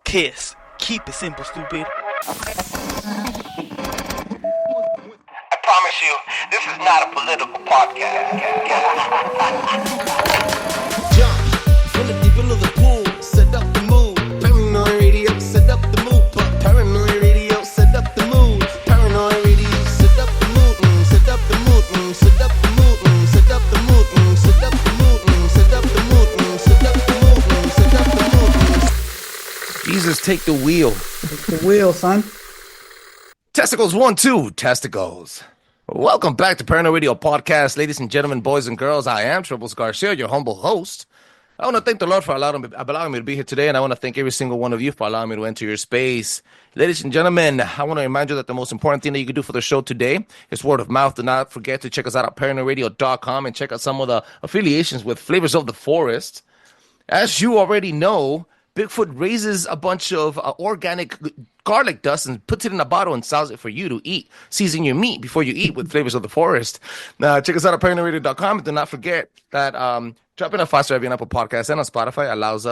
Kiss. Keep it simple, stupid. I promise you, this is not a political podcast. Jump from the deep end of the pool, set up the mood. Paranoid radio, set up the mood. Paranoid radio, set up the mood. Paranoid radio, set up the mood. Set up the mood. Set up the mood. Set up the mood. Set up the mood. Set up the mood. Set up the mood. Set up the mood. Jesus, take the wheel. Take the wheel, son. Testicles 1, 2, testicles. Welcome back to Paranoid Radio Podcast, ladies and gentlemen, boys and girls. I am Trebles Garcia, your humble host. I want to thank the Lord for allowing me to be here today, and I want to thank every single one of you for allowing me to enter your space. Ladies and gentlemen, I want to remind you that the most important thing that you can do for the show today is word of mouth. Do not forget to check us out at paranoidradio.com and check out some of the affiliations with Flavors of the Forest. As you already know, Bigfoot raises a bunch of organic garlic dust and puts it in a bottle and sells it for you to eat. Season your meat before you eat with Flavors of the Forest. Check us out at paranoidradio.com. Do not forget that dropping a 5-star review on Apple Podcasts and on Spotify allows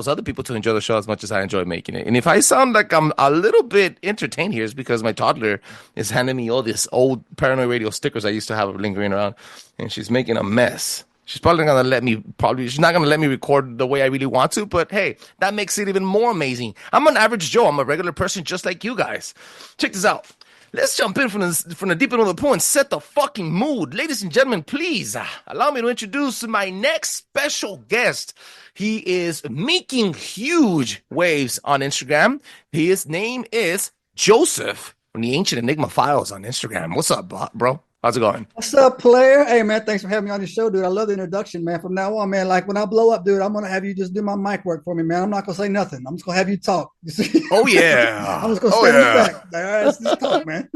other people to enjoy the show as much as I enjoy making it. And if I sound like I'm a little bit entertained here, it's because my toddler is handing me all these old Paranoid Radio stickers I used to have lingering around, and she's making a mess. She's probably not going to let me record the way I really want to, but hey, that makes it even more amazing. I'm an average Joe. I'm a regular person just like you guys. Check this out. Let's jump in from the deep end of the pool and set the fucking mood. Ladies and gentlemen, please allow me to introduce my next special guest. He is making huge waves on Instagram. His name is Joseph from the Ancient Enigma Files on Instagram. What's up, bro? How's it going? What's up, player? Hey, man, thanks for having me on your show, dude. I love the introduction, man. From now on, man, like when I blow up, dude, I'm going to have you just do my mic work for me, man. I'm not going to say nothing. I'm just going to have you talk. Oh, yeah. I'm just going to stay in the back. All right, let's just talk, man.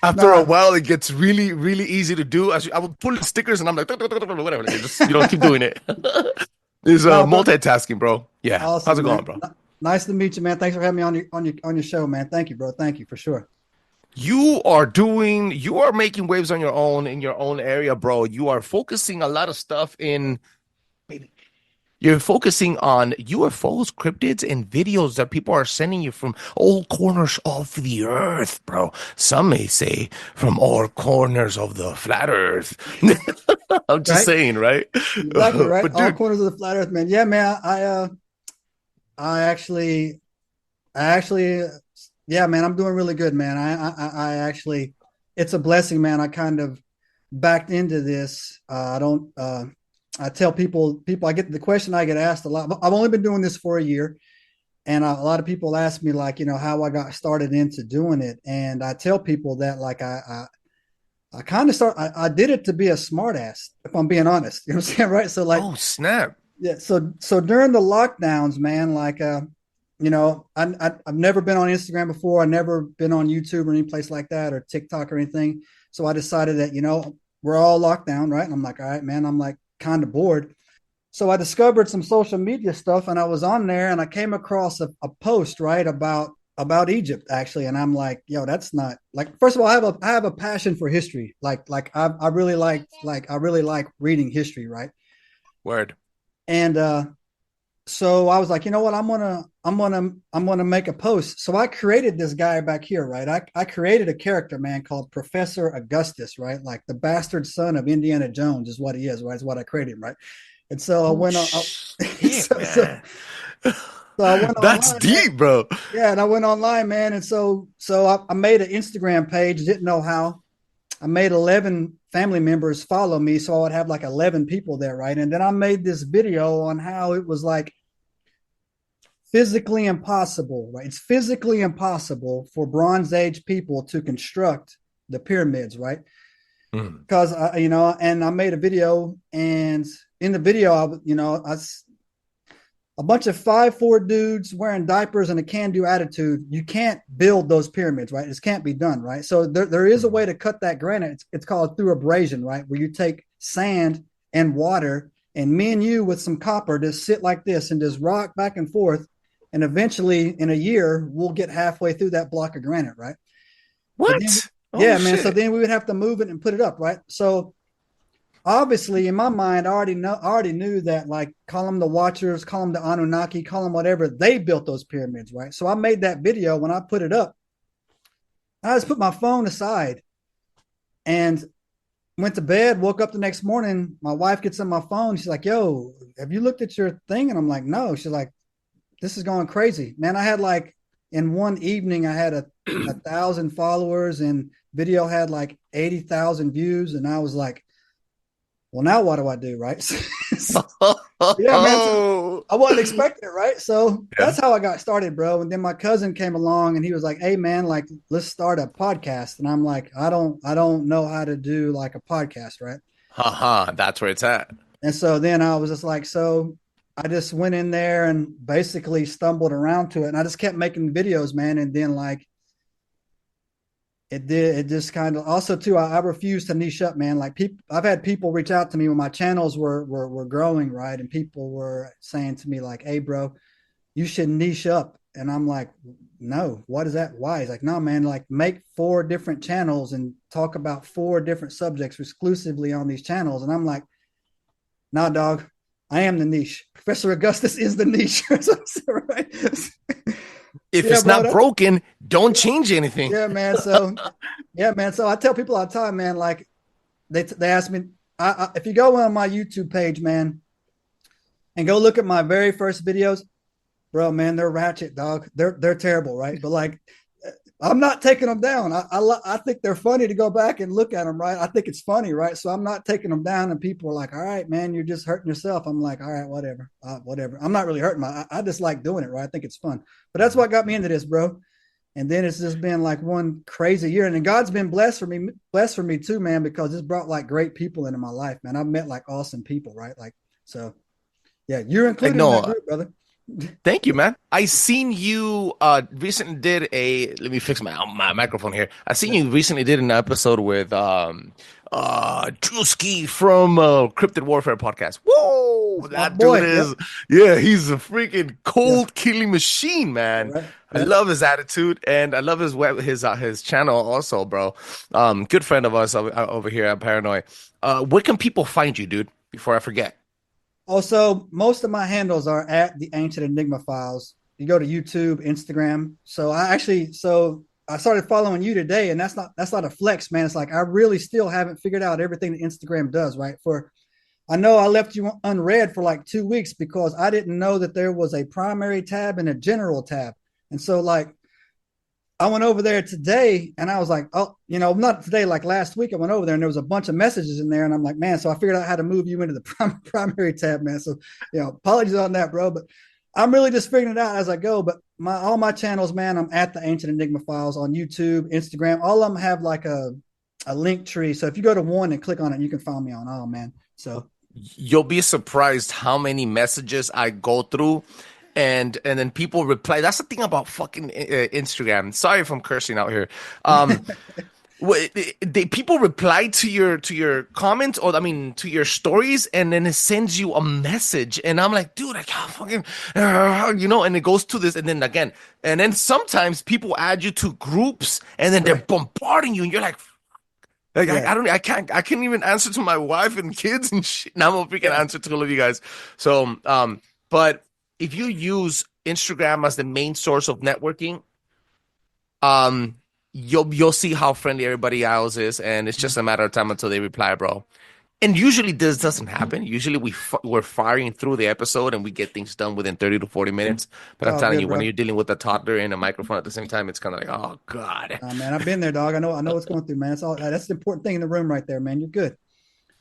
After a while, it gets really, really easy to do. I would pull the stickers and I'm like, whatever. Just, keep doing it. It's multitasking, bro. Yeah. Awesome, how's it man. going, bro? Nice to meet you, man. Thanks for having me on your show, man. Thank you, bro. Thank you for sure. You are making waves on your own in your own area, bro. You are focusing a lot of stuff you're focusing on UFOs, cryptids, and videos that people are sending you from all corners of the earth, bro. Some may say from all corners of the flat earth. I'm just saying, right? Exactly, right. But, all corners of the flat earth, man. Yeah, man. I actually, yeah, man, I'm doing really good, man. I actually, it's a blessing, man. I kind of backed into this. I tell people, I get the question I get asked a lot. I've only been doing this for a year. And a lot of people ask me, like, how I got started into doing it. And I tell people that, like, I did it to be a smart ass, if I'm being honest. You know what I'm saying? Right. So, like, oh, snap. Yeah. So during the lockdowns, man, like, I've never been on Instagram before. I've never been on YouTube or any place like that or TikTok or anything. So I decided that, we're all locked down, right? And I'm like, all right, man, I'm like kind of bored. So I discovered some social media stuff and I was on there and I came across a post, right, about Egypt, actually. And I'm like, yo, that's not like, first of all, I have a passion for history. Like I really like reading history, right? Word. And so I was like, you know what, I'm gonna make a post. So I created this guy back here, right? I created a character, man, called Professor Augustus, right? Like the bastard son of Indiana Jones is what he is, right? Is what I created him, right? And so I went on. So I went That's online, deep, man. bro. Yeah, and I went online, man, and so I made an Instagram page. Didn't know how. I made 11 family members follow me, so I would have like 11 people there, right? And then I made this video on how it was like physically impossible, right? It's physically impossible for Bronze Age people to construct the pyramids, right? Because and I made a video, and in the video, a bunch of 5'4" dudes wearing diapers and a can-do attitude. You can't build those pyramids, right? This can't be done, right? So there is a way to cut that granite. It's called through abrasion, right? Where you take sand and water, and me and you with some copper just sit like this and just rock back and forth. And eventually, in a year, we'll get halfway through that block of granite, right? What? Yeah, man. So then we would have to move it and put it up, right? So obviously in my mind, I already knew that, like, call them the Watchers, call them the Anunnaki, call them whatever, they built those pyramids, right? So I made that video. When I put it up, I just put my phone aside and went to bed, woke up the next morning. My wife gets on my phone. She's like, yo, have you looked at your thing? And I'm like, no. She's like, this is going crazy, man. I had, like, in one evening, I had a 1,000 followers, and video had like 80,000 views. And I was like, well, now what do I do? Right. Yeah, man. So I wasn't expecting it. Right. So that's how I got started, bro. And then my cousin came along and he was like, hey man, like, let's start a podcast. And I'm like, I don't know how to do like a podcast. Right. Haha, that's where it's at. And so then I was just like, so I just went in there and basically stumbled around to it. And I just kept making videos, man. And then, like, it just kind of, also too, I refuse to niche up, man. Like, I've had people reach out to me when my channels were growing, right? And people were saying to me like, hey bro, you should niche up. And I'm like, no, what is that? Why? He's like, no, man, like, make 4 different channels and talk about 4 different subjects exclusively on these channels. And I'm like, nah, dog, I am the niche. Professor Augustus is the niche. Right? If Yeah, it's bro, not broken, don't change anything. yeah, man. So, yeah, man. So I tell people all the time, man, like, they ask me, if you go on my YouTube page, man, and go look at my very first videos, bro, man, they're ratchet, dog. They're terrible, right? But, like, I'm not taking them down. I think they're funny to go back and look at them, right? I think it's funny, right? So I'm not taking them down, and people are like, all right, man, you're just hurting yourself. I'm like, all right, whatever. Whatever. I'm not really hurting I just like doing it, right? I think it's fun. But that's what got me into this, bro. And then it's just been like one crazy year. And then God's been blessed for me too, man, because it's brought like great people into my life, man. I've met like awesome people, right? Like, so yeah, you're included in that group, brother. Thank you, man. I seen you recently did a, let me fix my microphone here. I seen you recently did an episode with Drewski from Cryptid Warfare podcast. Whoa, that boy, dude is, yeah, he's a freaking cold killing machine, man. Right. I love his attitude, and I love his channel also, bro. Good friend of us over here at Paranoid. Where can people find you, dude? Before I forget. Also, most of my handles are at the Ancient Enigma Files. You go to YouTube, Instagram. So I started following you today, and that's not a flex, man. It's like I really still haven't figured out everything that Instagram does, right? I know I left you unread for like 2 weeks because I didn't know that there was a primary tab and a general tab. And so, like, I went over there today and I was like, oh, not today, like last week I went over there and there was a bunch of messages in there. And I'm like, man, so I figured out how to move you into the primary tab, man. So, apologies on that, bro. But I'm really just figuring it out as I go. But all my channels, man, I'm at the Ancient Enigma Files on YouTube, Instagram. All of them have like a link tree. So if you go to one and click on it, you can find me on all, man. So you'll be surprised how many messages I go through. And then people reply. That's the thing about fucking Instagram. Sorry if I'm cursing out here. People reply to your comments, or I mean to your stories, and then it sends you a message, and I'm like, dude, I can't fucking, and it goes to this, and then again, and then sometimes people add you to groups, and then they're bombarding you, and you're like. I can't even answer to my wife and kids and shit. Now I'm a freaking answer to all of you guys. So, but if you use Instagram as the main source of networking, you'll see how friendly everybody else is, and it's just a matter of time until they reply, bro. And usually this doesn't happen. Usually we're firing through the episode and we get things done within 30 to 40 minutes. But I'm telling you, when you're dealing with a toddler and a microphone at the same time, it's kind of like, oh God. Man, I've been there, dog. I know what's going through, man. That's the important thing in the room right there, man. You're good.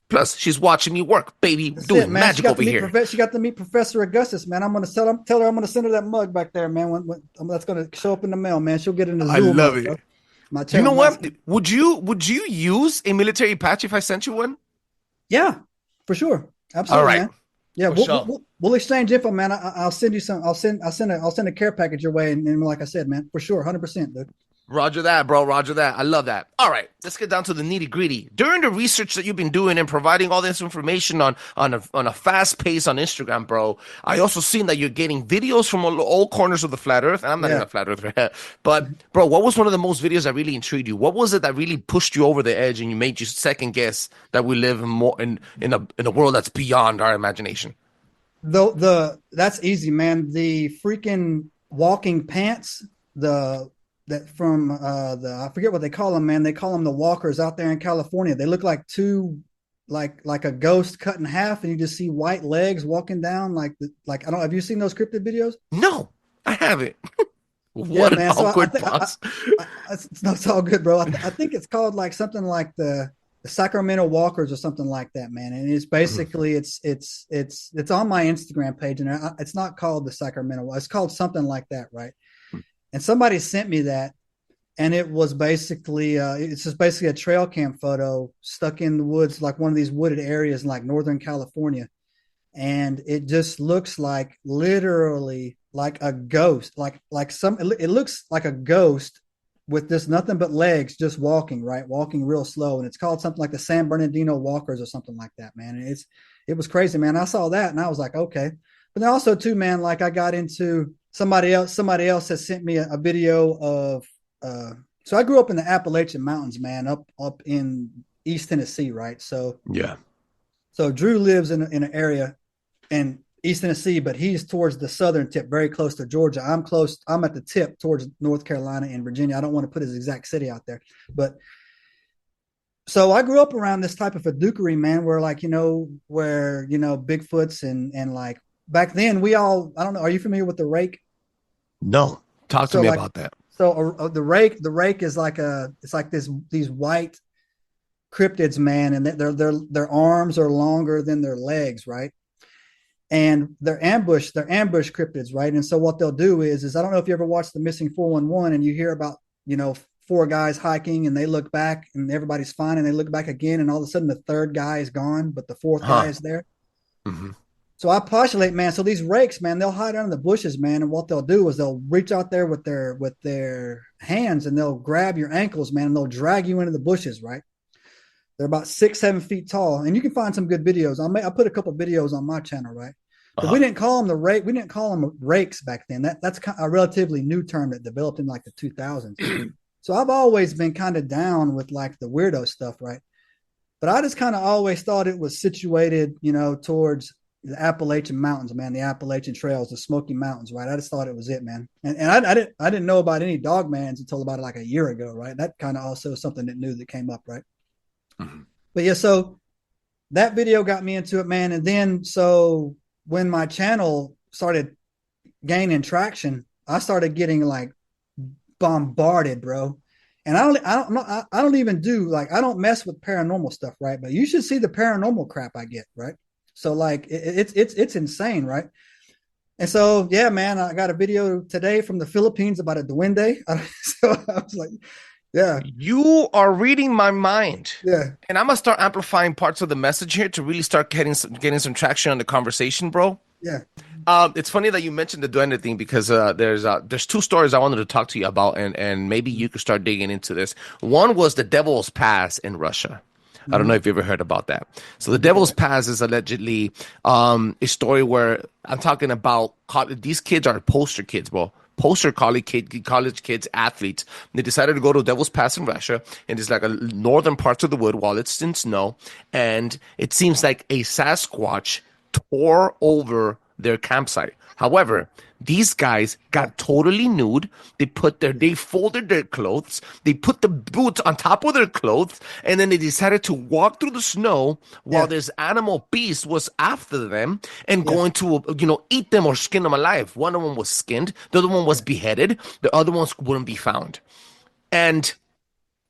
Plus, she's watching me work, baby. Doing magic over here. She got to meet Professor Augustus, man. I'm going to tell her I'm going to send her that mug back there, man. When that's going to show up in the mail, man. She'll get in the Zoom. I love it. You know what? Would you use a military patch if I sent you one? Yeah, for sure. Absolutely. All right. Man. Yeah, we'll exchange info, man. I'll send you some. I'll send a care package your way, and like I said, man, for sure, 100%, dude. Roger that, bro. Roger that. I love that. All right, let's get down to the nitty gritty. During the research that you've been doing and providing all this information on a fast pace on Instagram, bro, I also seen that you're getting videos from all corners of the flat Earth, and I'm not Yeah. even a flat earther, but bro, what was one of the most videos that really intrigued you? What was it that really pushed you over the edge and you made you second guess that we live in a world that's beyond our imagination? That's easy, man. The freaking walking pants, that from the I forget what they call them, man. They call them the walkers out there in California. They look like like a ghost cut in half, and you just see white legs walking down like I don't. Have you seen those cryptid videos? No, I haven't. Yeah, What an man. So awkward pause. it's all good, bro. I think it's called like something like the Sacramento Walkers or something like that, man. And it's basically it's on my Instagram page, and it's not called the Sacramento. It's called something like that, right? And somebody sent me that, and it was basically it's just basically a trail cam photo stuck in the woods, like one of these wooded areas in like Northern California, and it just looks like literally like a ghost, it looks like a ghost with just nothing but legs, just walking, right, walking real slow, and it's called something like the San Bernardino Walkers or something like that, man. And it was crazy, man. I saw that and I was like, okay. But then also too, man, like I got into somebody else has sent me a video of so I grew up in the Appalachian Mountains, man, up in East Tennessee, right? So Yeah. so Drew lives in an area in East Tennessee, but he's towards the southern tip, very close to Georgia. I'm at the tip towards North Carolina and Virginia. I don't want to put his exact city out there, but so I grew up around this type of fiduciary, man, where Bigfoots and like back then I don't know. Are you familiar with the rake? No. Talk to me like, about that. So the rake is it's like these white cryptids, man, and their arms are longer than their legs, right? And they're ambush cryptids, right? And so what they'll do is I don't know if you ever watched the Missing 411 and you hear about, four guys hiking and they look back and everybody's fine and they look back again and all of a sudden the third guy is gone, but the fourth guy is there. Mm-hmm. So I postulate, man. So these rakes, man, they'll hide under the bushes, man. And what they'll do is they'll reach out there with their hands and they'll grab your ankles, man, and they'll drag you into the bushes, right? They're about 6-7 feet tall, and you can find some good videos. I put a couple videos on my channel, right? But we didn't call them the rake. We didn't call them rakes back then. That's a relatively new term that developed in like the 2000s. So I've always been kind of down with like the weirdo stuff, right? But I just kind of always thought it was situated, towards the Appalachian Mountains, man, the Appalachian Trails, the Smoky Mountains, right? I just thought it was it, man. And I didn't know about any dogmans until about like a year ago, right? That kind of also something that came up, right? Mm-hmm. But yeah, so that video got me into it, man. And then so when my channel started gaining traction, I started getting like bombarded, bro. And I don't even do like, I don't mess with paranormal stuff, right? But you should see the paranormal crap I get, right? So like it's insane, right? And so yeah, man, I got a video today from the Philippines about a duende. So I was like, yeah, you are reading my mind. Yeah, and I'm gonna start amplifying parts of the message here to really start getting some traction on the conversation, bro. Yeah. It's funny that you mentioned the duende thing because there's two stories I wanted to talk to you about, and maybe you could start digging into this. One was the Devil's Pass in Russia. I don't know if you ever heard about that. So the Devil's Pass is allegedly a story where I'm talking about these kids are poster kids, bro. Poster college kids, athletes. They decided to go to Devil's Pass in Russia, and it's like a northern parts of the wood while it's in snow, and it seems like a Sasquatch tore over their campsite. However, these guys got totally nude. They folded their clothes. They put the boots on top of their clothes, and then they decided to walk through the snow while this animal beast was after them and going to, eat them or skin them alive. One of them was skinned. The other one was beheaded. The other ones wouldn't be found. And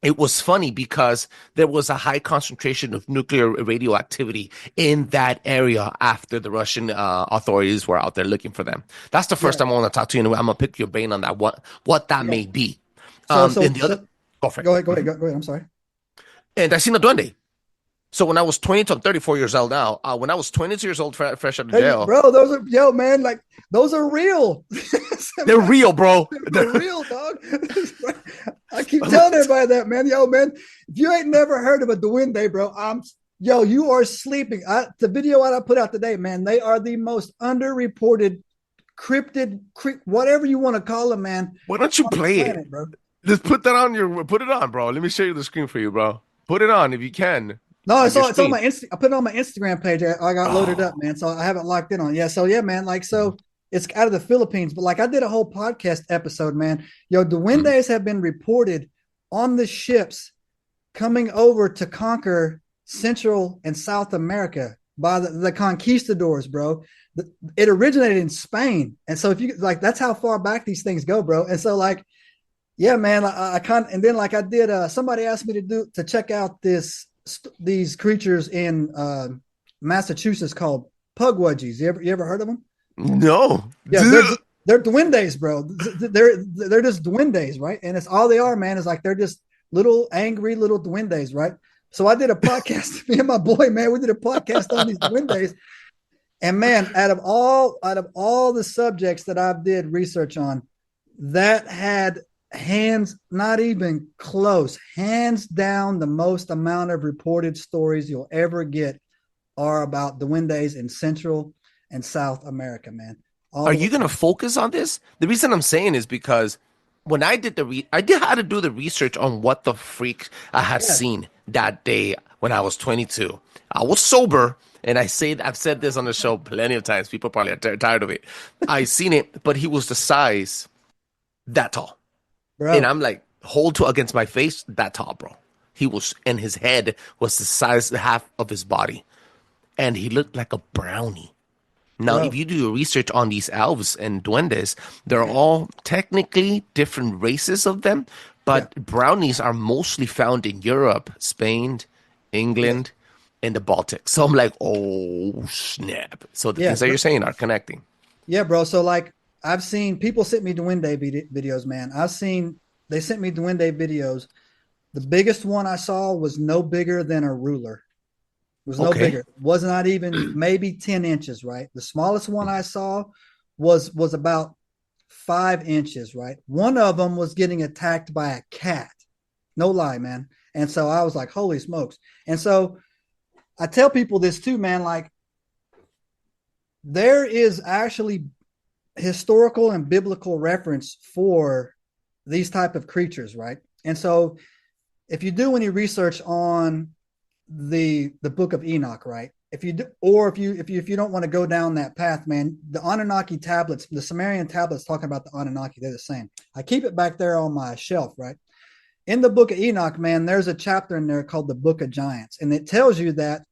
it was funny because there was a high concentration of nuclear radioactivity in that area after the Russian authorities were out there looking for them. That's the first time I want to talk to you, and I'm going to pick your brain on that, what that may be. Go for it. Go ahead. I'm sorry. And I seen a duende. So when I was 20, I'm 34 years old now. When I was 22 years old, fresh out of jail. Bro, man, like, those are real. They're real, bro. They're real, dog. I keep telling everybody that, man. Yo, man, if you ain't never heard of a duende, bro, you are sleeping. The video I put out today, man, they are the most underreported cryptid, whatever you want to call them, man. Why don't you play planet, it, bro? Just put it on, bro. Let me show you the screen for you, bro. Put it on if you can. No, it's on my I put it on my Instagram page. I got loaded up, man. So I haven't locked in on it. Yeah. So yeah, man. Like, so it's out of the Philippines, but like I did a whole podcast episode, man. Yo, duendes have been reported on the ships coming over to conquer Central and South America by the conquistadors, bro. It originated in Spain, and so if you like, that's how far back these things go, bro. And so like, yeah, man. And then like I did. Somebody asked me to check out these creatures in Massachusetts called pugwudgies. You ever heard of them? No. Yeah, they're duendes, bro. They're just duendes, right? And it's all they are, man. Is like they're just little angry little duendes, right? So I did a podcast. Me and my boy, man, we did a podcast on these duendes. And man, out of all the subjects that I did research on, that had hands not even close, hands down, the most amount of reported stories you'll ever get are about duendes in Central and South America, man. Are you going to focus on this? The reason I'm saying is because when I did I had to do the research on what the freak I had seen that day when I was 22. I was sober, and I've said this on the show plenty of times. People probably are tired of it. I seen it, but he was the size that tall. Bro. And I'm like, hold to against my face, that tall, bro. He was, and his head was the size, half of his body. And he looked like a brownie. Now, if you do your research on these elves and duendes, they're all technically different races of them, but brownies are mostly found in Europe, Spain, England, and the Baltic. So I'm like, oh, snap. So the things that you're saying are connecting. Yeah, bro. So like, I've seen people sent me duende videos, man. They sent me duende videos. The biggest one I saw was no bigger than a ruler. It was no bigger. Was not even maybe 10 inches, right? The smallest one I saw was about 5 inches, right? One of them was getting attacked by a cat. No lie, man. And so I was like, holy smokes. And so I tell people this too, man, like there is actually historical and biblical reference for these type of creatures, right? And so if you do any research on the book of Enoch, right? If you do, or if you don't want to go down that path, man, the Anunnaki tablets, the Sumerian tablets talking about the Anunnaki, they're the same. I keep it back there on my shelf, right? In the book of Enoch, man, there's a chapter in there called the Book of Giants, and it tells you that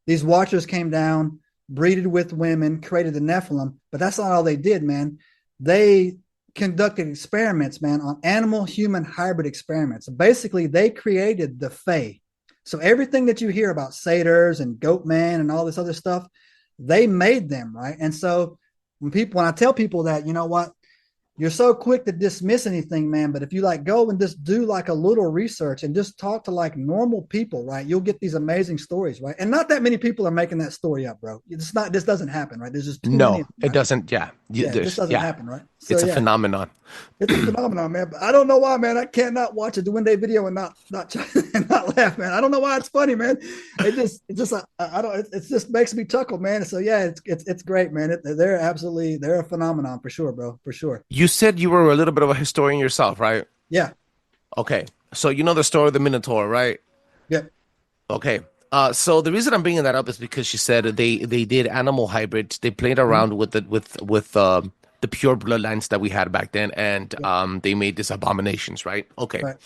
these watchers came down, breeded with women, created the Nephilim, but that's not all they did, man. They conducted experiments, man, on animal-human hybrid experiments. Basically, they created the Fae. So everything that you hear about satyrs and goat man and all this other stuff, they made them, right? And so when I tell people that, you know what, you're so quick to dismiss anything, man. But if you like go and just do like a little research and just talk to like normal people, right, you'll get these amazing stories, right? And not that many people are making that story up, bro. This doesn't happen, right? There's just too many of them, right? It doesn't. Yeah, this doesn't happen, right? So, it's a phenomenon. It's a phenomenon, man. But I don't know why, man. I cannot watch a duende video and not and not laugh, man. I don't know why it's funny, man. It just makes me chuckle, man. So yeah, it's great, man. They're a phenomenon for sure, bro, for sure. You said you were a little bit of a historian yourself, right? Yeah. Okay, so you know the story of the Minotaur, right? Yeah. Okay. So the reason I'm bringing that up is because she said they did animal hybrids. They played around with the pure bloodlines that we had back then, and they made these abominations, right? Okay. Right.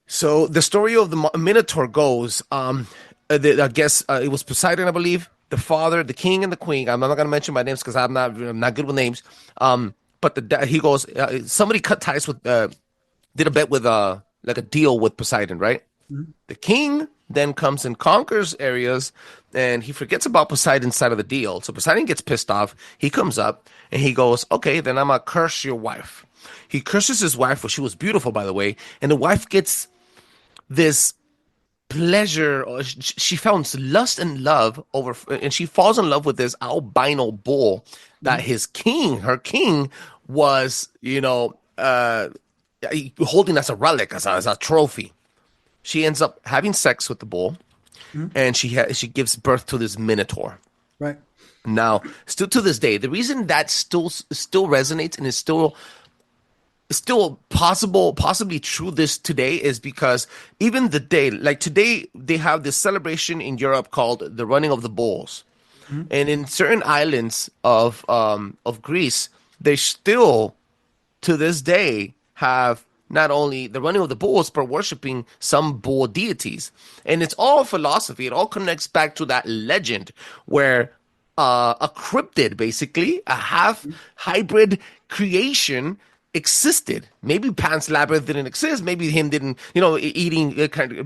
So the story of the Minotaur goes, I guess it was Poseidon, I believe, the father, the king, and the queen. I'm not going to mention my names because I'm not good with names. But he goes, somebody cut ties with, did a bet with like a deal with Poseidon, right? Mm-hmm. The king then comes and conquers areas, and he forgets about Poseidon's side of the deal. So Poseidon gets pissed off. He comes up, and he goes, okay, then I'm going to curse your wife. He curses his wife, well, she was beautiful, by the way, and the wife gets this pleasure. She found lust and love over, and she falls in love with this albino bull that her king was, holding as a relic, as a trophy. She ends up having sex with the bull, Mhm. and she gives birth to this minotaur. Right. Now, still to this day, the reason that still resonates and is still possibly true this today is because even the day, like today, they have this celebration in Europe called the running of the bulls, Mhm. and in certain islands of Greece, they still to this day have not only the running of the bulls, but worshiping some bull deities. And it's all philosophy. It all connects back to that legend where a cryptid, basically, a half hybrid creation existed. Maybe Pan's Labyrinth didn't exist. Maybe him didn't, eating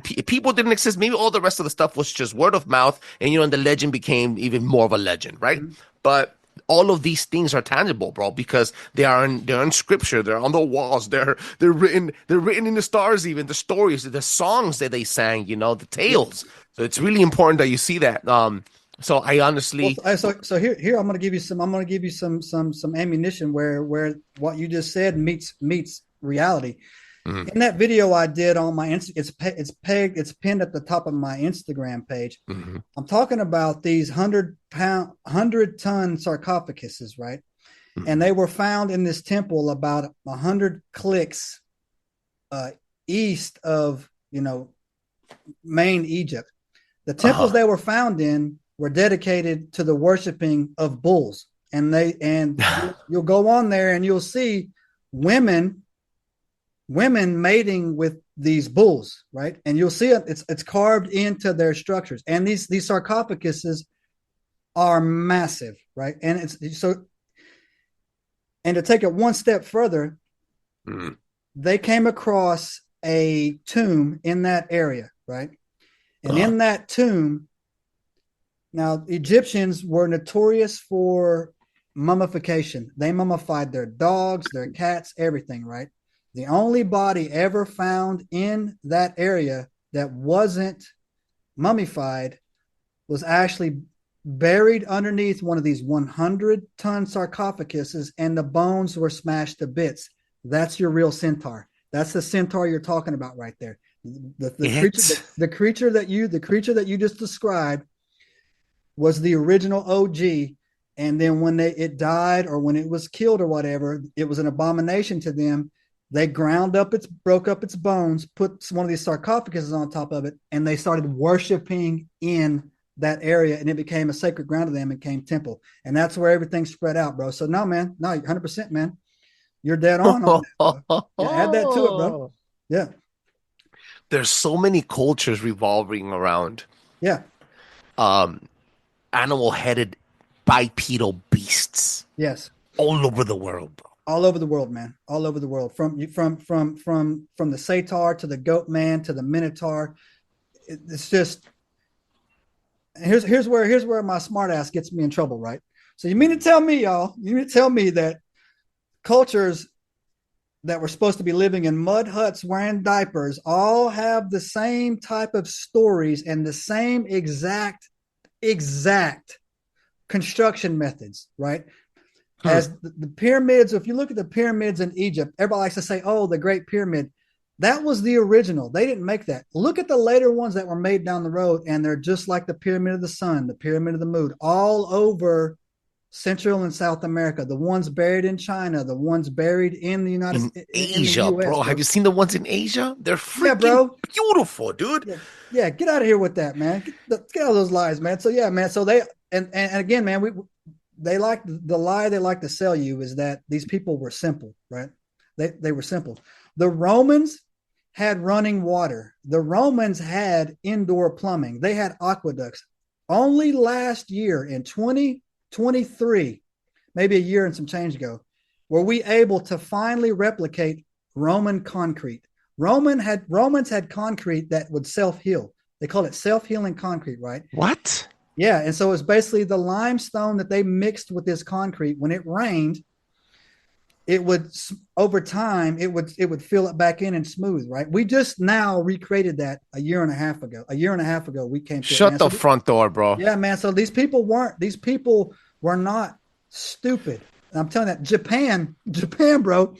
people didn't exist. Maybe all the rest of the stuff was just word of mouth. And the legend became even more of a legend, right? Mhm. But all of these things are tangible, bro, because they're in scripture, they're on the walls, they're written in the stars, even the stories, the songs that they sang, the Yep. tales. So it's really important that you see that. So I Well, honestly, so here I'm going to give you some ammunition where what you just said meets reality. mhm, In that video I did on my it's pinned at the top of my Instagram page. mhm, I'm talking about these 100-ton sarcophaguses, right? And mhm. they were found in this temple about 100 clicks uh, east of main Egypt. The temples Uh-huh. they were found in were dedicated to the worshiping of bulls, and you'll go on there and you'll see women mating with these bulls, right? And you'll see it's carved into their structures, and these sarcophaguses are massive, right? And it's so, and to take it one step further, Mhm. they came across a tomb in that area, right? And Uh-huh. in that tomb, now Egyptians were notorious for mummification. They mummified their dogs, their cats, everything, right? The only body ever found in that area that wasn't mummified was actually buried underneath one of these 100-ton sarcophaguses, and the bones were smashed to bits. That's your real centaur. That's the centaur you're talking about right there. The creature It. the creature that you just described was the original OG. And then when it died or when it was killed or whatever, it was an abomination to them. They broke up its bones, put one of these sarcophaguses on top of it, and they started worshiping in that area, and it became a sacred ground to them and became temple. And that's where everything spread out, bro. So no, man, no, 100%, man. You're dead on that, bro. Yeah, add that to it, bro. Yeah, There's so many cultures revolving around yeah, um animal-headed bipedal beasts yes. all over the world, bro. All over the world, man. All over the world. From the satyr to the goat man to the minotaur. It's just here's where my smart ass gets me in trouble, right? So you mean to tell me, y'all? You mean to tell me that cultures that were supposed to be living in mud huts wearing diapers all have the same type of stories and the same exact construction methods, right? Hmm. As the pyramids, if you look at the pyramids in Egypt, everybody likes to say, oh, the Great Pyramid. That was the original. They didn't make that. Look at the later ones that were made down the road, and they're just like the Pyramid of the Sun, the Pyramid of the Moon, all over Central and South America. The ones buried in China, the ones buried in In in the Asia, U.S., bro. Have bro. you seen the ones in Asia? They're Yeah, freaking bro. beautiful, dude. Yeah, yeah. Get out of here with that, man. Get out of those lies, man. So yeah, man. So and again, man, they like the lie they like to sell you is that these people were simple, right? They were simple. The Romans had running water. The Romans had indoor plumbing. They had aqueducts. Only last year in 2023, maybe a year and some change ago, were we able to finally replicate Roman concrete. Romans had concrete that would self-heal. They call it self-healing concrete, right? What? Yeah, and so it's basically the limestone that they mixed with this concrete. When it rained, it would over time it would fill it back in and smooth, right? We just now recreated that a year and a half ago. A year and a half ago, we came to it, Shut man. the So front door, bro. yeah, man. So these people were not stupid. And I'm telling you, Japan, bro.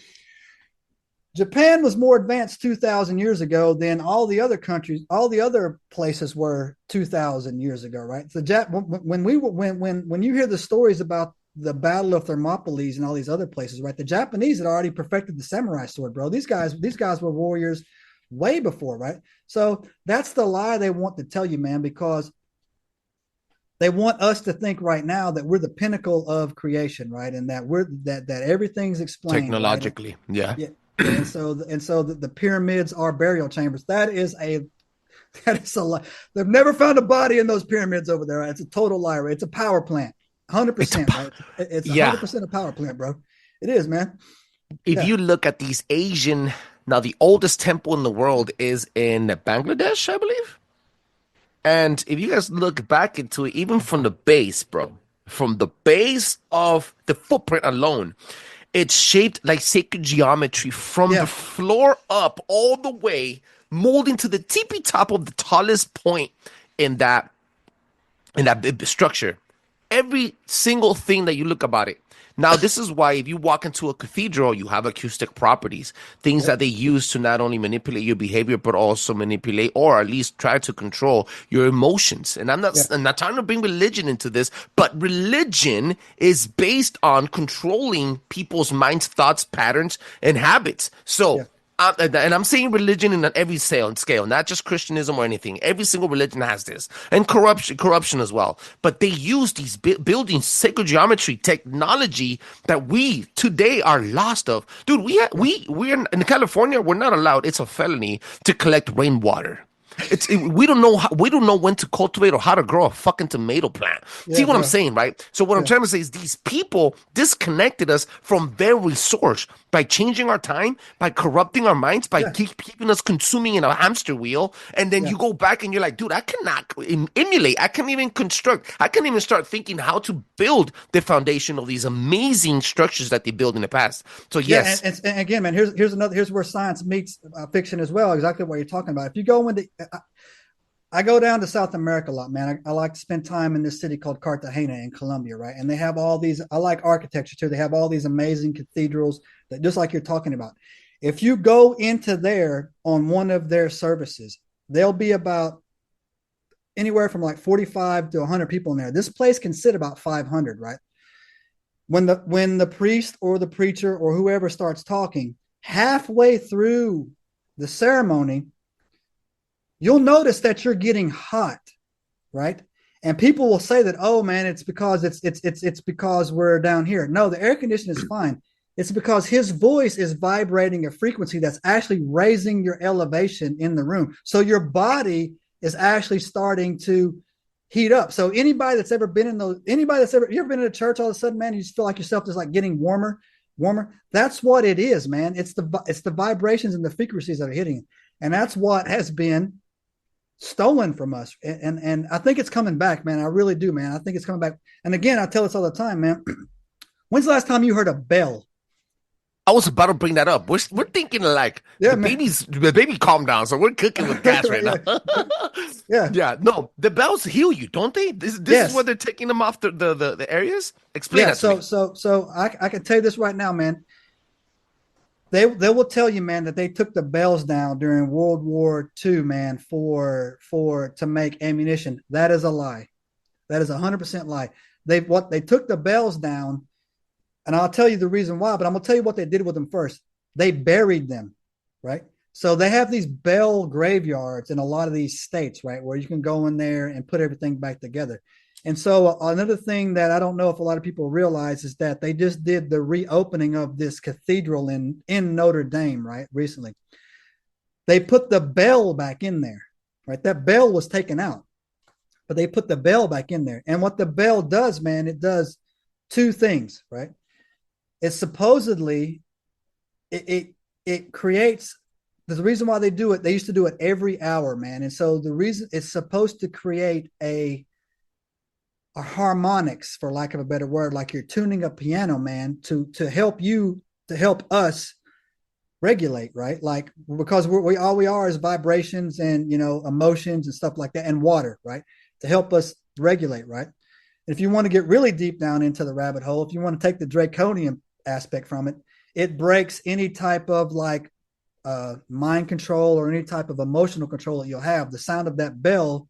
Japan was more advanced 2,000 years ago than all the other countries, all the other places were 2,000 years ago, right? So when you hear the stories about the Battle of Thermopylae and all these other places, right? The Japanese had already perfected the samurai sword, bro. These guys were warriors way before, right? So that's the lie they want to tell you, man, because they want us to think right now that we're the pinnacle of creation, right? And that that everything's explained technologically, right? yeah. Yeah. And so the pyramids are burial chambers. That is a lie. They've never found a body in those pyramids over there. Right? It's a total lie. Right? It's a power plant, 100%. Right? It's 100% a power plant, bro. It is, man. If you look at these now the oldest temple in the world is in Bangladesh, I believe. And if you guys look back into it, even from the base, bro, from the base of the footprint alone, it's shaped like sacred geometry from the floor up all the way, molding to the tippy top of the tallest point in that structure. Every single thing that you look about it. Now, this is why if you walk into a cathedral, you have acoustic properties, things that they use to not only manipulate your behavior, but also manipulate or at least try to control your emotions. And I'm not trying to bring religion into this, but religion is based on controlling people's minds, thoughts, patterns, and habits. So, and I'm saying religion in every scale, not just Christianism or anything. Every single religion has this, and corruption as well. But they use these building sacred geometry technology that we today are lost of. Dude, we're in California. We're not allowed. It's a felony to collect rainwater. We don't know when to cultivate or how to grow a fucking tomato plant. See what I'm saying, right? So what I'm trying to say is these people disconnected us from their resource by changing our time, by corrupting our minds, by keeping us consuming in a hamster wheel. And then you go back and you're like, dude, I cannot emulate. I can't even construct. I can't even start thinking how to build the foundation of these amazing structures that they built in the past. So yes. And again, man, here's where science meets fiction as well. Exactly what you're talking about. If you go into I go down to South America a lot, man. I like to spend time in this city called Cartagena in Colombia, right? And they have all these, I like architecture too. They have all these amazing cathedrals that just like you're talking about. If you go into there on one of their services, there'll be about anywhere from like 45 to 100 people in there. This place can sit about 500, right? When the priest or the preacher or whoever starts talking, halfway through the ceremony, you'll notice that you're getting hot, right? And people will say that, oh man, it's because it's because we're down here. No, the air conditioning is fine. It's because his voice is vibrating a frequency that's actually raising your elevation in the room. So your body is actually starting to heat up. So anybody that's ever been in you ever been in a church all of a sudden, man, you just feel like yourself just like getting warmer. That's what it is, man. It's the vibrations and the frequencies that are hitting it. And that's what has been stolen from us. And I think it's coming back, man. I really do, man. I think it's coming back. And again, I tell this all the time, man. When's the last time you heard a bell? I was about to bring that up. We're thinking like the baby calmed down, so we're cooking with gas right now. Yeah. No, the bells heal you, don't they? This is where they're taking them off the areas. Explain that to me. So I can tell you this right now, man. They will tell you, man, that they took the bells down during World War II, man, to make ammunition. That is a lie. That is 100% lie. They took the bells down. And I'll tell you the reason why, but I'm going to tell you what they did with them first. They buried them, right? So they have these bell graveyards in a lot of these states, right, where you can go in there and put everything back together. And so another thing that I don't know if a lot of people realize is that they just did the reopening of this cathedral in Notre Dame, right, recently. They put the bell back in there, right? That bell was taken out, but they put the bell back in there. And what the bell does, man, it does two things, right? It's supposedly it creates the reason why they do it. They used to do it every hour, man. And so the reason it's supposed to create a harmonics, for lack of a better word, like you're tuning a piano, man, to help us regulate, right? Like, because all we are is vibrations and, emotions and stuff like that, and water, right? To help us regulate, right? If you want to get really deep down into the rabbit hole, if you want to take the draconian aspect from it, it breaks any type of like mind control or any type of emotional control that you'll have, the sound of that bell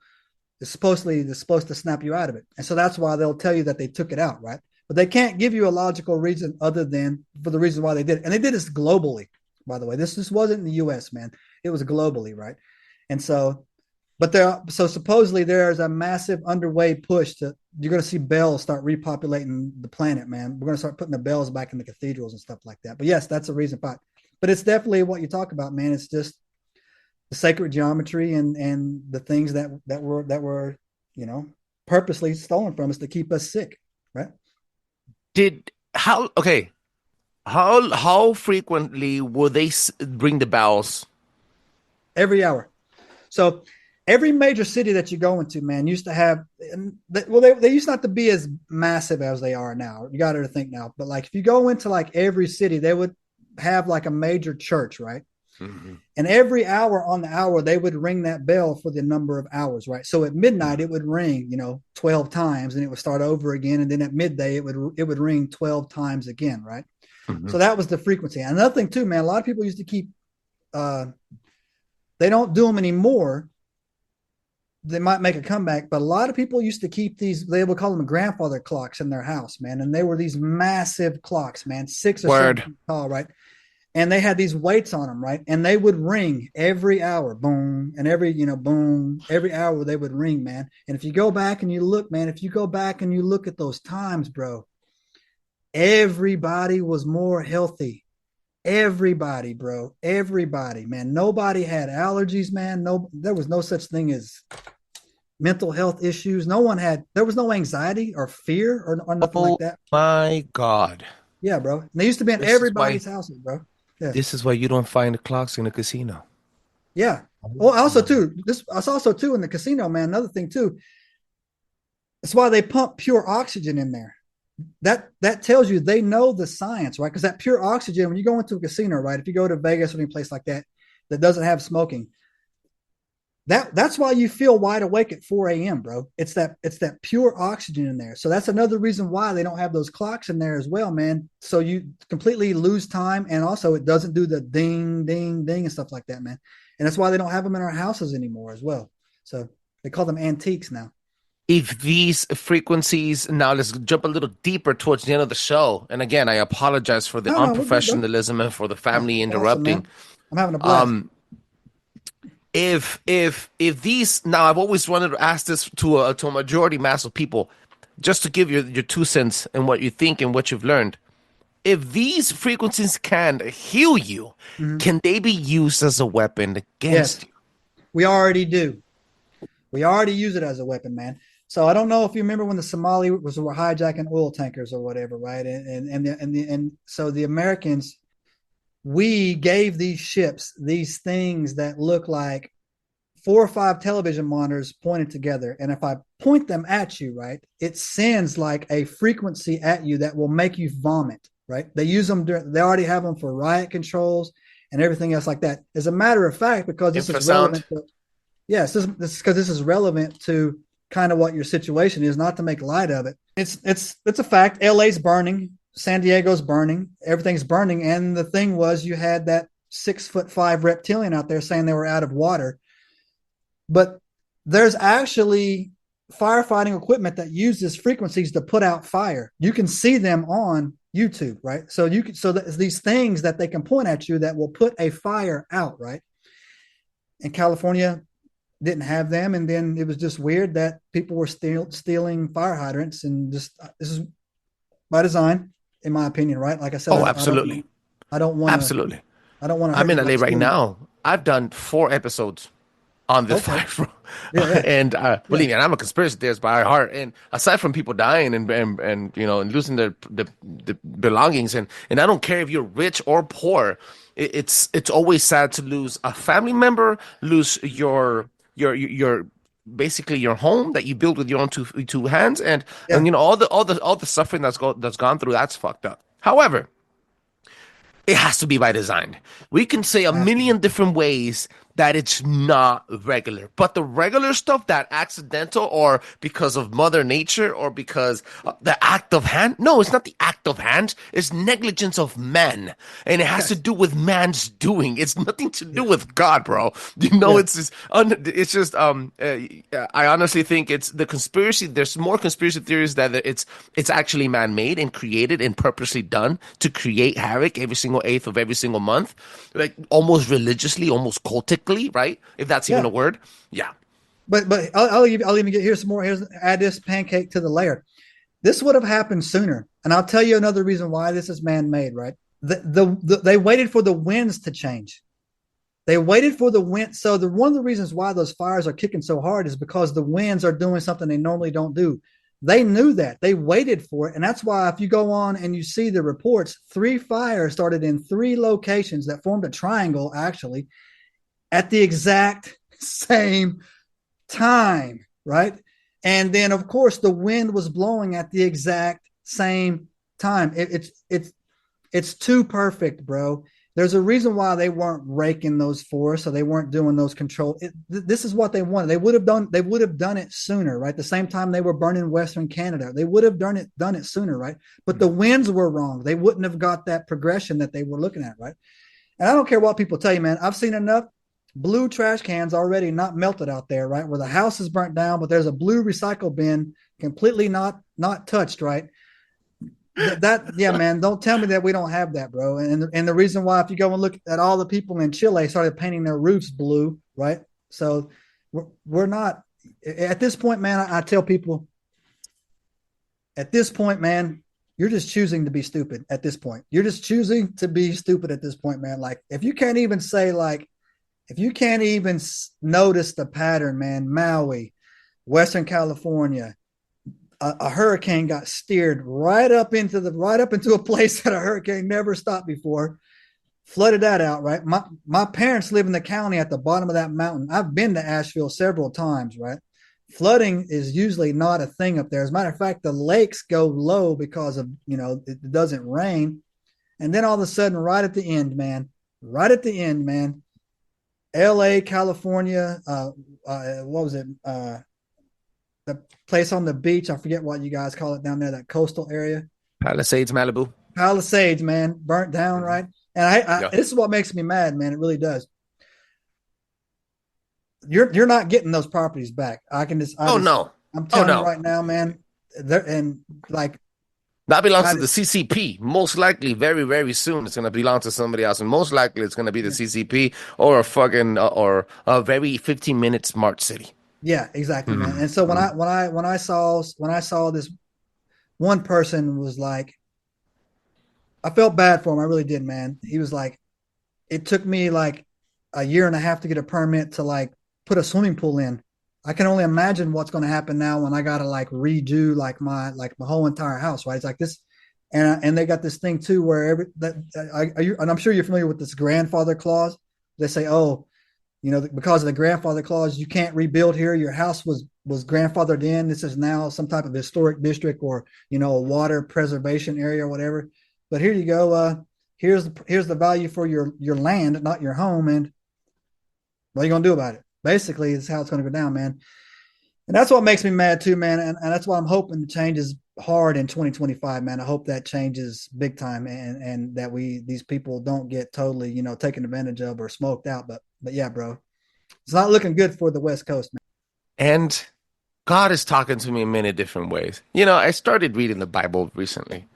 is supposed to snap you out of it. And so that's why they'll tell you that they took it out, right? But they can't give you a logical reason other than for the reason why they did it. And they did this globally, by the way. This wasn't in the US, man. It was globally, right? And so, so supposedly there's a massive underway push you're going to see bells start repopulating the planet, man. We're going to start putting the bells back in the cathedrals and stuff like that. But yes, that's a reason. But it's definitely what you talk about, man. It's just the sacred geometry and the things that were, purposely stolen from us to keep us sick, right? How frequently will they ring the bells? Every hour. So every major city that you go into, man, used to have, they used not to be as massive as they are now. You got to think now. But like if you go into like every city, they would have like a major church, right? Mm-hmm. And every hour on the hour, they would ring that bell for the number of hours, right? So at midnight, it would ring, 12 times and it would start over again. And then at midday, it would ring 12 times again, right? Mm-hmm. So that was the frequency. And another thing too, man, a lot of people used to keep, they don't do them anymore. They might make a comeback, but a lot of people used to keep these, they would call them grandfather clocks in their house, man. And they were these massive clocks, man, 6 or 7 feet tall, right? And they had these weights on them, right? And they would ring every hour, boom, and boom, every hour they would ring, man. And if you go back and you look, man, at those times, bro, everybody was more healthy. Everybody, bro, everybody, man. Nobody had allergies, man. There was no such thing as mental health issues. There was no anxiety or fear or nothing like that. My God. Yeah, bro. And they used to be in everybody's houses, bro. Yeah. This is why you don't find the clocks in a casino. Yeah. Well, also too, it's also too in the casino, man. Another thing too. It's why they pump pure oxygen in there. That tells you they know the science, right? Because that pure oxygen, when you go into a casino, right? If you go to Vegas or any place like that doesn't have smoking, that's why you feel wide awake at 4 a.m., bro. It's that pure oxygen in there. So that's another reason why they don't have those clocks in there as well, man. So you completely lose time, and also it doesn't do the ding, ding, ding and stuff like that, man. And that's why they don't have them in our houses anymore as well. So they call them antiques now. If these frequencies, now let's jump a little deeper towards the end of the show. And again, I apologize for the unprofessionalism and for the family interrupting. Awesome, I'm having a blast. If these, now I've always wanted to ask this to a majority mass of people, just to give your 2 cents and what you think and what you've learned. If these frequencies can heal you, can they be used as a weapon against you? We already do. We already use it as a weapon, man. So I don't know if you remember when the Somali were hijacking oil tankers or whatever, right? And so the Americans, we gave these ships these things that look like 4 or 5 television monitors pointed together. And if I point them at you, right, it sends like a frequency at you that will make you vomit, right? They use them. They already have them for riot controls and everything else like that. As a matter of fact, because this is relevant. Yes, this is because this is relevant to kind of what your situation is, not to make light of it. It's a fact. LA's burning. San Diego's burning. Everything's burning. And the thing was, you had that 6'5" reptilian out there saying they were out of water. But there's actually firefighting equipment that uses frequencies to put out fire. You can see them on YouTube, right? So these things that they can point at you that will put a fire out, right? In California, didn't have them, and then it was just weird that people were stealing fire hydrants, and this is by design, in my opinion, right? Like I said, absolutely. I don't want to. Absolutely. I don't want to. I'm in LA right now. I've done 4 episods on this fire, and believe me, and I'm a conspiracy theorist by heart. And aside from people dying and losing their belongings, and I don't care if you're rich or poor, it's always sad to lose a family member, lose your basically your home that you built with your own two hands, and all the suffering that's gone through. That's fucked up. However, it has to be by design. We can say a million different ways that it's not regular. But the regular stuff that accidental or because of Mother Nature or because the act of hand, no, it's not the act of hand. It's negligence of man. And it has to do with man's doing. It's nothing to do with God, bro. It's just, I honestly think it's the conspiracy. There's more conspiracy theories that it's actually man-made and created and purposely done to create havoc every single 8th of every single month, like almost religiously, almost cultically, right? If that's even a word. Yeah. But I'll even get here some more. Here's add this pancake to the layer. This would have happened sooner, and I'll tell you another reason why this is man-made. Right? They waited for the winds to change. They waited for the wind. So one of the reasons why those fires are kicking so hard is because the winds are doing something they normally don't do. They knew that. They waited for it, and that's why if you go on and you see the reports, 3 fires started in 3 locations that formed a triangle, actually, at the exact same time, right? And then, of course, the wind was blowing at the exact same time. It's too perfect, bro. There's a reason why they weren't raking those forests, so they weren't doing those control. This is what they wanted. They would have done it sooner, right? The same time they were burning Western Canada, they would have done it sooner, right? But the winds were wrong. They wouldn't have got that progression that they were looking at, right? And I don't care what people tell you, man. I've seen enough blue trash cans already not melted out there, right? Where the house is burnt down, but there's a blue recycle bin completely not touched, right? Yeah, man, don't tell me that we don't have that, bro. And the reason why, if you go and look at all the people in Chile started painting their roofs blue, right? So we're not at this point, man. I tell people at this point, man, you're just choosing to be stupid at this point. You're just choosing to be stupid at this point, man. Like if you can't even notice the pattern, man, Maui, Western California, a hurricane got steered right up into a place that a hurricane never stopped before, flooded that out, right? My parents live in the county at the bottom of that mountain. I've been to Asheville several times, right? Flooding is usually not a thing up there. As a matter of fact, the lakes go low because of, it doesn't rain. And then all of a sudden, right at the end, man, LA, California, what was it? The place on the beach, I forget what you guys call it down there, that coastal area. Palisades, Malibu. Palisades, man, burnt down, right? And this is what makes me mad, man. It really does. You're not getting those properties back. No. I'm telling you right now, man. That belongs to the CCP. Most likely, very, very soon, it's going to belong to somebody else, and most likely, it's going to be the CCP or a very 15-minute smart city. Yeah, exactly, man. And so when I saw this, one person was like, I felt bad for him. I really did, man. He was like, it took me like a year and a half to get a permit to like put a swimming pool in. I can only imagine what's going to happen now when I got to like redo like my whole entire house, right? It's like this, and they got this thing too where and I'm sure you're familiar with this grandfather clause. They say, oh, because of the grandfather clause, you can't rebuild here. Your house was grandfathered in. This is now some type of historic district or, a water preservation area or whatever. But here you go. Here's the value for your land, not your home. And what are you going to do about it? Basically, it's how it's going to go down, man. And that's what makes me mad too, man. And that's why I'm hoping the change is hard in 2025, man. I hope that changes big time and that these people don't get totally, taken advantage of or smoked out. But yeah, bro, it's not looking good for the West Coast, man. And God is talking to me in many different ways. I started reading the Bible recently.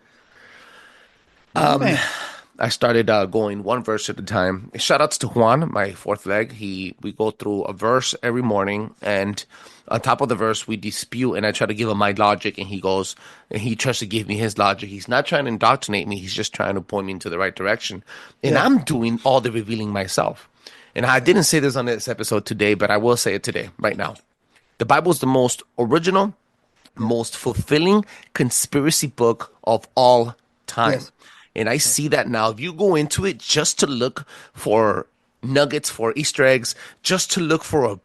I started going one verse at a time. Shout outs to Juan, my fourth leg. We go through a verse every morning, and on top of the verse, we dispute, and I try to give him my logic, and he tries to give me his logic. He's not trying to indoctrinate me. He's just trying to point me into the right direction. And I'm doing all the revealing myself. And I didn't say this on this episode today, but I will say it today, right now. The Bible is the most original, most fulfilling conspiracy book of all time. Yes. And I see that now. If you go into it just to look for nuggets, for Easter eggs, just to look for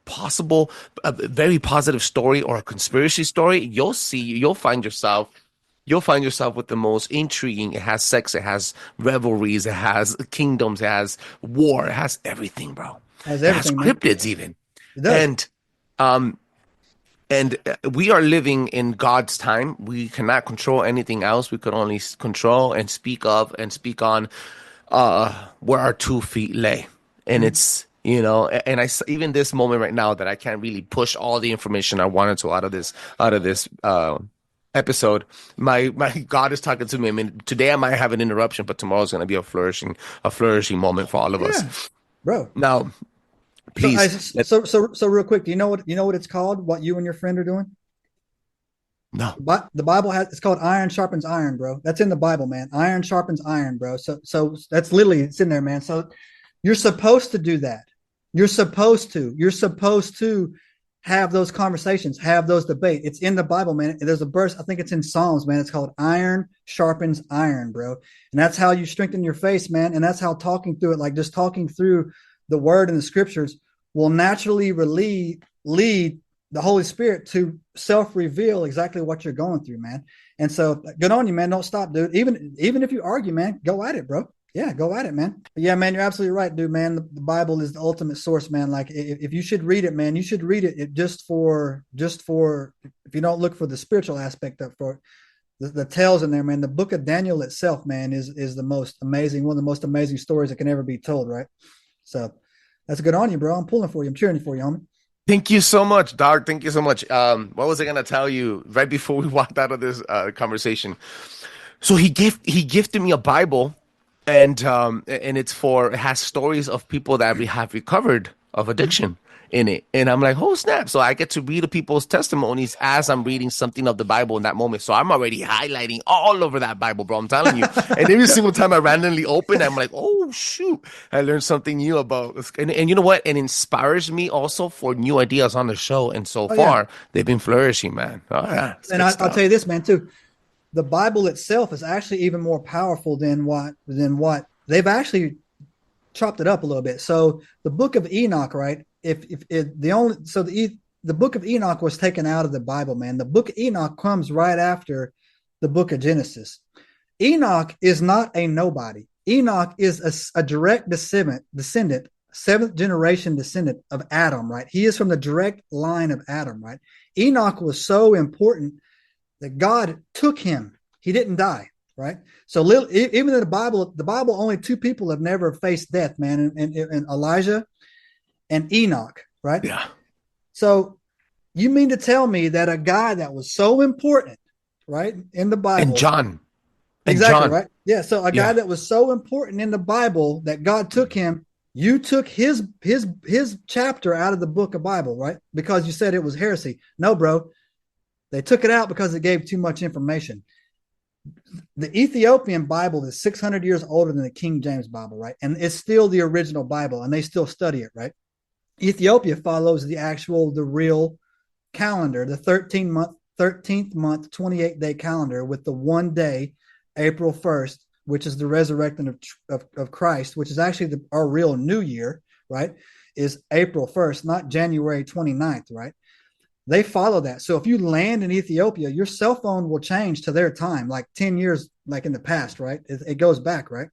a very positive story or a conspiracy story, you'll find yourself with the most intriguing. It has sex, it has revelries, it has kingdoms, it has war, it has everything, bro. Has It has everything, man. cryptids even. It does. Um, we are living in God's time. We cannot control anything else. We could only control and speak of and speak on where our 2 feet lay. And it's, and even this moment right now that I can't really push all the information I wanted to out of this episode. My God is talking to me. I mean, today I might have an interruption, but tomorrow's going to be a flourishing moment for all of us. Bro. Now, please. So real quick, do you know what it's called? What you and your friend are doing? No. But the Bible it's called iron sharpens iron, bro. That's in the Bible, man. Iron sharpens iron, bro. So that's literally, it's in there, man. So you're supposed to do that. You're supposed to have those conversations, have those debates. It's in the Bible, man. There's a verse, I think it's in Psalms, man. It's called iron sharpens iron, bro. And that's how you strengthen your faith, man. And that's how talking through it, like just talking through the word and the scriptures, will naturally lead the Holy Spirit to self-reveal exactly what you're going through, man. And so good on you, man. Don't stop, dude. Even if you argue, man, go at it, bro. Yeah, go at it, man. But yeah, man, you're absolutely right, dude, man. The Bible is the ultimate source, man. Like if you should read it, man, you should read it just for if you don't look for the spiritual aspect of for the tales in there, man. The book of Daniel itself, man, is the most amazing, one of the most amazing stories that can ever be told, right? So that's good on you, bro. I'm pulling for you. I'm cheering for you, homie. Thank you so much, dog. Thank you so much. What was I gonna tell you right before we walked out of this conversation? So he gifted me a Bible, and it has stories of people that we have recovered of addiction in it. And I'm like, oh snap. So I get to read the people's testimonies as I'm reading something of the Bible in that moment. So I'm already highlighting all over that Bible, bro. I'm telling you. And every single time I randomly open, I'm like, oh shoot, I learned something new about this. And you know what? It inspires me also for new ideas on the show. And so far, they've been flourishing, man. Oh, yeah, and I'll tell you this, man, too. The Bible itself is actually even more powerful than what they've actually chopped it up a little bit. So the book of Enoch, right? The book of Enoch was taken out of the Bible, man. The book of Enoch comes right after the book of Genesis. Enoch is not a nobody. Enoch is a direct descendant, seventh generation descendant of Adam, right? He is from the direct line of Adam, right? Enoch was so important that God took him. He didn't die, right? So even in the Bible only two people have never faced death, man, and Elijah and Enoch, right? Yeah. So you mean to tell me that a guy that was so important, right, in the Bible, and John, right? Yeah. So a guy that was so important in the Bible that God took him, you took his chapter out of the book of Bible, right? Because you said it was heresy. No, bro. They took it out because it gave too much information. The Ethiopian Bible is 600 years older than the King James Bible, right? And it's still the original Bible, and they still study it, right? Ethiopia follows the real calendar, the 13th month, 28-day calendar with the one day, April 1st, which is the resurrecting of Christ, which is actually our real new year, right? Is April 1st, not January 29th, right? They follow that. So if you land in Ethiopia, your cell phone will change to their time, like 10 years, like in the past, right? It goes back, right?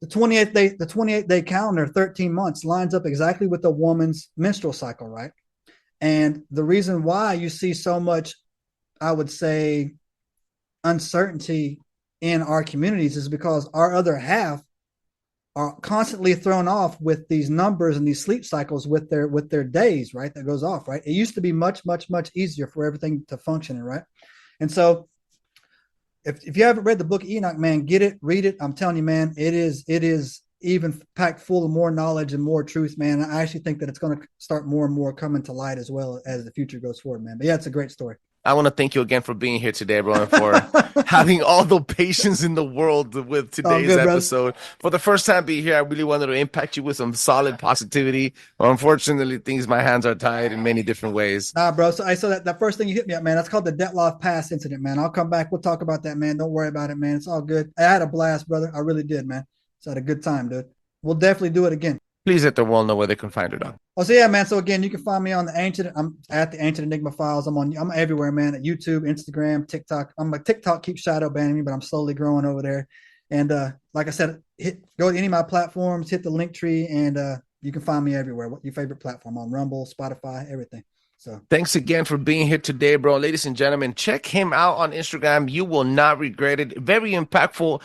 The 28-day calendar, 13 months, lines up exactly with the woman's menstrual cycle, right? And the reason why you see so much, I would say, uncertainty in our communities is because our other half are constantly thrown off with these numbers and these sleep cycles with their days, right? That goes off, right? It used to be much, much, much easier for everything to function, right? And so if you haven't read the book of Enoch, man, get it, read it. I'm telling you, man, it is even packed full of more knowledge and more truth, man. I actually think that it's going to start more and more coming to light as well as the future goes forward, man. But yeah, it's a great story. I want to thank you again for being here today, bro, and for having all the patience in the world with today's episode. For the first time being here, I really wanted to impact you with some solid positivity. Unfortunately, my hands are tied in many different ways. Nah, bro. So I saw that first thing you hit me up, man. That's called the Detloff Pass incident, man. I'll come back. We'll talk about that, man. Don't worry about it, man. It's all good. I had a blast, brother. I really did, man. So I had a good time, dude. We'll definitely do it again. Please let the world know where they can find it on. Oh, so yeah, man. So again, you can find me on I'm at the Ancient Enigma Files. I'm everywhere, man. At YouTube, Instagram, TikTok. TikTok keeps shadow banning me, but I'm slowly growing over there. And like I said, go to any of my platforms, hit the link tree, and you can find me everywhere. What your favorite platform on Rumble, Spotify, everything. So thanks again for being here today, bro. Ladies and gentlemen, check him out on Instagram. You will not regret it. Very impactful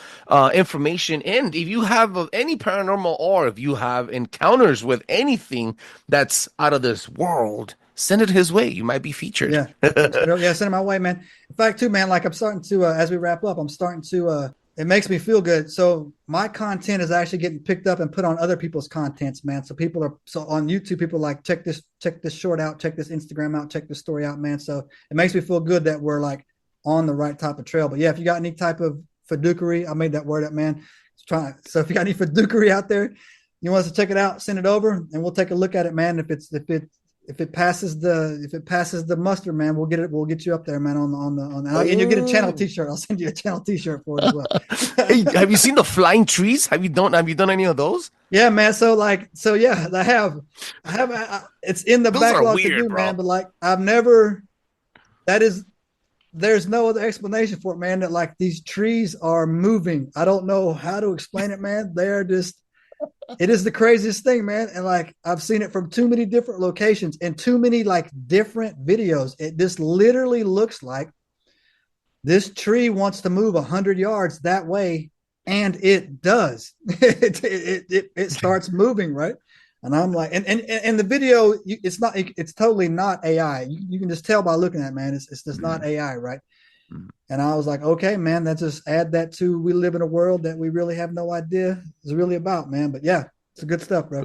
information. And if you have any paranormal or if you have encounters with anything that's out of this world, send it his way. You might be featured. Yeah. Yeah, send it my way, man. In fact, too, man, like I'm starting to, as we wrap up, I'm starting to, it makes me feel good. So my content is actually getting picked up and put on other people's contents, man. So people are on YouTube, people are like, check this short out, check this Instagram out, check this story out, man. So it makes me feel good that we're like on the right type of trail. But yeah, if you got any type of fiduciary, I made that word up, man. So if you got any fiduciary out there, you want us to check it out, send it over and we'll take a look at it, man. If it passes the muster, man, we'll get you up there, man. And you'll get a channel T-shirt. I'll send you a channel T-shirt for it as well. Hey, have you seen the flying trees? Have you done any of those? Yeah, man. So yeah, I have. It's in the Those backlog weird, to do, bro. man. But like, I've never. There's no other explanation for it, man. That like these trees are moving. I don't know how to explain it, man. They are just. It is the craziest thing, man. And like I've seen it from too many different locations and too many like different videos. It just literally looks like this tree wants to move 100 yards that way, and it does. It starts moving, right? And I'm like, and the video, it's totally not AI. You can just tell by looking at it, man. It's just not AI, right? And I was like, okay, man, let's just add that to we live in a world that we really have no idea is really about, man. But yeah, it's good stuff, bro.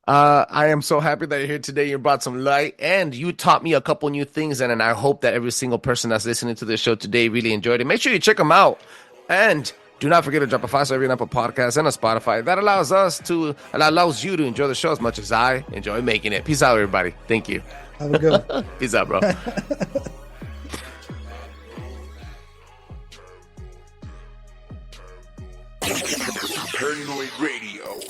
I am so happy that you're here today. You brought some light and you taught me a couple new things. And I hope that every single person that's listening to this show today really enjoyed it. Make sure you check them out. And do not forget to drop a 5-star review on Apple Podcasts and on Spotify. That allows you to enjoy the show as much as I enjoy making it. Peace out, everybody. Thank you. Have a good one. Peace out, bro. Paranoid Radio.